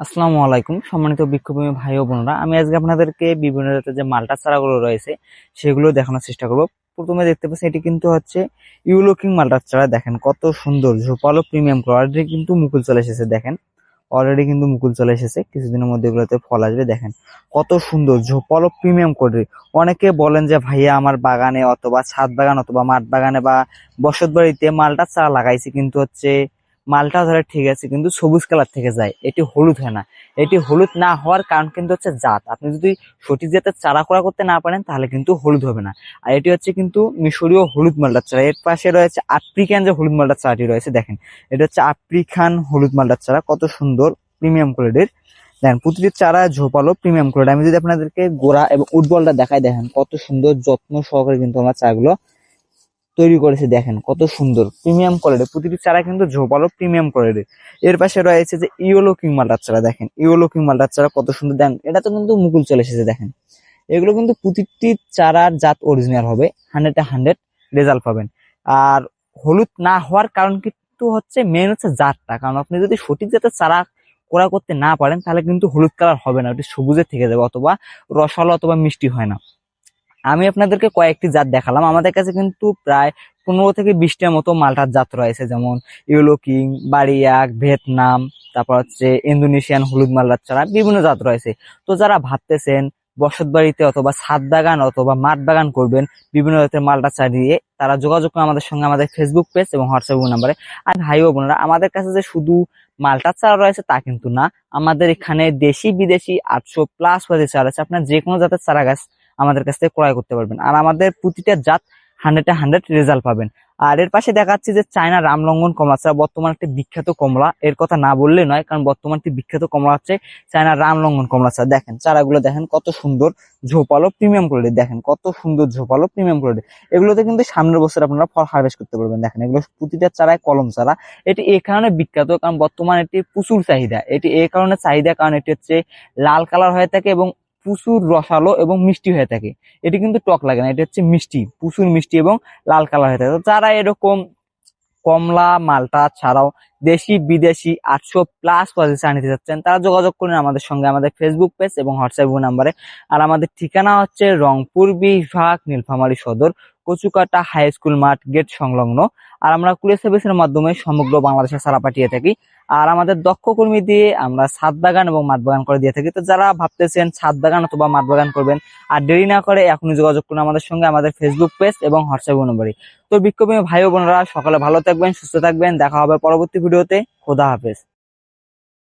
আসসালামু আলাইকুম সম্মানিত বিক্ষোভী ভাই ও বোনেরা, আমি আজকে আপনাদেরকে বিভিন্ন জাতের যে মাল্টা চারাগুলো রয়েছে সেগুলো দেখানোর চেষ্টা করব। প্রথমে দেখতে পাচ্ছি এটি কিন্তু হচ্ছে ইউলোকিং মাল্টার চারা। দেখেন কত সুন্দর ঝোপালো প্রিমিয়াম কোয়ালিটি, কিন্তু মুকুল চলে এসেছে। দেখেন অলরেডি কিন্তু মুকুল চলে এসেছে, কিছুদিনের মধ্যে এগুলোতে ফল আসবে। দেখেন কত সুন্দর ঝোপালো প্রিমিয়াম কোয়ালিটি। অনেকে বলেন যে ভাইয়া আমার বাগানে অথবা ছাদ বাগান অথবা মাঠ বাগানে বা বসত বাড়িতে মালটার চারা লাগাইছি, কিন্তু হচ্ছে মালটা ধরে ঠিক আছে কিন্তু সবুজ কালার থেকে যায়, এটি হলুদ হয় না। এটি হলুদ না হওয়ার কারণ কিন্তু হচ্ছে জাত। আপনি যদি সঠিক জাতের চারা করা করতে না পারেন তাহলে কিন্তু হলুদ হবে না। আর এটি হচ্ছে কিন্তু মিশরীয় হলুদ মালটার চারা। এর পাশে রয়েছে আফ্রিকান যে হলুদ মালটার চারাটি রয়েছে। দেখেন এটা হচ্ছে আফ্রিকান হলুদ মালটার চারা, কত সুন্দর প্রিমিয়াম কোয়ালিটির। দেখেন প্রতিটি চারা ঝোপালো প্রিমিয়াম কোয়ালিটি। আমি যদি আপনাদেরকে গোড়া এবং উডবলটা দেখাই, দেখেন কত সুন্দর যত্ন সহকারে কিন্তু আমরা চারাগুলো তৈরি করেছে। দেখেন কত সুন্দর প্রিমিয়াম কোয়ালিটি, প্রতিটি চারা কিন্তু ঝোপালো প্রিমিয়াম কোয়ালিটি। এর পাশে রয়েছে যে ইয়েলো কিং মালটার চারা। দেখেন ইয়েলো কিং মালটার চারা কত সুন্দর। দেখেন এটা তো কিন্তু মুকুল চলে এসেছে। দেখেন এগুলো কিন্তু প্রতিটি চারার জাত অরিজিনাল হবে, 100-100 রেজাল্ট পাবেন। আর হলুদ না হওয়ার কারণ কিন্তু হচ্ছে মেন হচ্ছে জাতটা। কারণ আপনি যদি সঠিক জাতের চারা করা করতে না পারেন তাহলে কিন্তু হলুদ কালার হবে না, ওটি সবুজের থেকে যাবে অথবা রসালো অথবা মিষ্টি হয় না। আমি আপনাদেরকে কয়েকটি জাত দেখালাম, আমাদের কাছে কিন্তু প্রায় 15 থেকে 20টার মতো মালটার জাত রয়েছে, যেমন ইয়েলো কিং, বাড়িয়াক, ভিয়েতনাম, তারপর হচ্ছে ইন্দোনেশিয়ান হলুদ মালটার চারা, বিভিন্ন জাত রয়েছে। তো যারা ভাবতেছেন বসত বাড়িতে অথবা ছাদ বাগান অথবা মাঠ বাগান করবেন বিভিন্ন জাতের মালটা চারা দিয়ে, তারা যোগাযোগ করে আমাদের সঙ্গে, আমাদের ফেসবুক পেজ এবং হোয়াটসঅ্যাপ নাম্বারে। আর ভাই ও বোনেরা, আমাদের কাছে যে শুধু মালটার চারা রয়েছে তা কিন্তু না, আমাদের এখানে দেশি বিদেশি 800+ প্রজাতির চারা আছে। আপনার যে কোনো জাতের চারা গাছ আমাদের কাছ থেকে ক্রয় করতে পারবেন। আর আমাদের প্রতিটা জাত 100-100 রেজাল্ট পাবেন। আর এর পাশে দেখাচ্ছি যে চায়না রামলঙ্গন কমলা চারা, বর্তমান একটি বিখ্যাত কমলা, এর কথা না বললে নয়, কারণ বর্তমান একটি বিখ্যাত কমলা হচ্ছে চায়না রামলঙ্গন কমলা চারা। দেখেন চারাগুলো দেখেন কত সুন্দর ঝোপালো প্রিমিয়াম কোয়ালিটি। দেখেন কত সুন্দর ঝোপালো প্রিমিয়াম কোয়ালিটি। এগুলোতে কিন্তু সামনের বছর আপনারা ফল হারভেস্ট করতে পারবেন। দেখেন এগুলো প্রতিটা চারায় কলম চারা। এটি এই কারণে বিখ্যাত কারণ বর্তমানে এটি প্রচুর চাহিদা। এটি এই কারণে চাহিদা কারণ এটি হচ্ছে লাল কালার হয়ে থাকে এবং প্রচুর রসালো এবং মিষ্টি হয়ে থাকে। এটি কিন্তু টক লাগে না, এটি হচ্ছে মিষ্টি, প্রচুর মিষ্টি এবং লাল কালার হয়ে থাকে। তো যারা এরকম কমলা মালটা ছাড়াও দেশি বিদেশি 800+ প্রজাতির নিতে যাচ্ছেন তারা যোগাযোগ করুন আমাদের সঙ্গে, আমাদের ফেসবুক পেজ এবং হোয়াটসঅ্যাপ নাম্বারে। আর আমাদের ঠিকানা হচ্ছে রংপুর বিভাগ, নীলফামারী সদর, কচুকাটা হাই স্কুল মাঠ গেট সংলগ্ন। আর আমরা কুরিয়ার সার্ভিসের মাধ্যমে সমগ্র বাংলাদেশে সারা পাঠিয়ে থাকি। আর আমাদের দক্ষ কর্মী দিয়ে আমরা ছাদ বাগান এবং মাঠ বাগান করে দিয়ে থাকি। তো যারা ভাবতেছেন ছাদ বাগান অথবা মাঠ বাগান করবেন, আর দেরি না করে এখনই যোগাযোগ করুন আমাদের সঙ্গে, আমাদের ফেসবুক পেজ এবং হোয়াটসঅ্যাপ নম্বরে। তো বিক্ষোভী ভাই ও বোনেরা, সকালে ভালো থাকবেন, সুস্থ থাকবেন, দেখা হবে পরবর্তী ভিডিওতে। খোদা হাফেজ।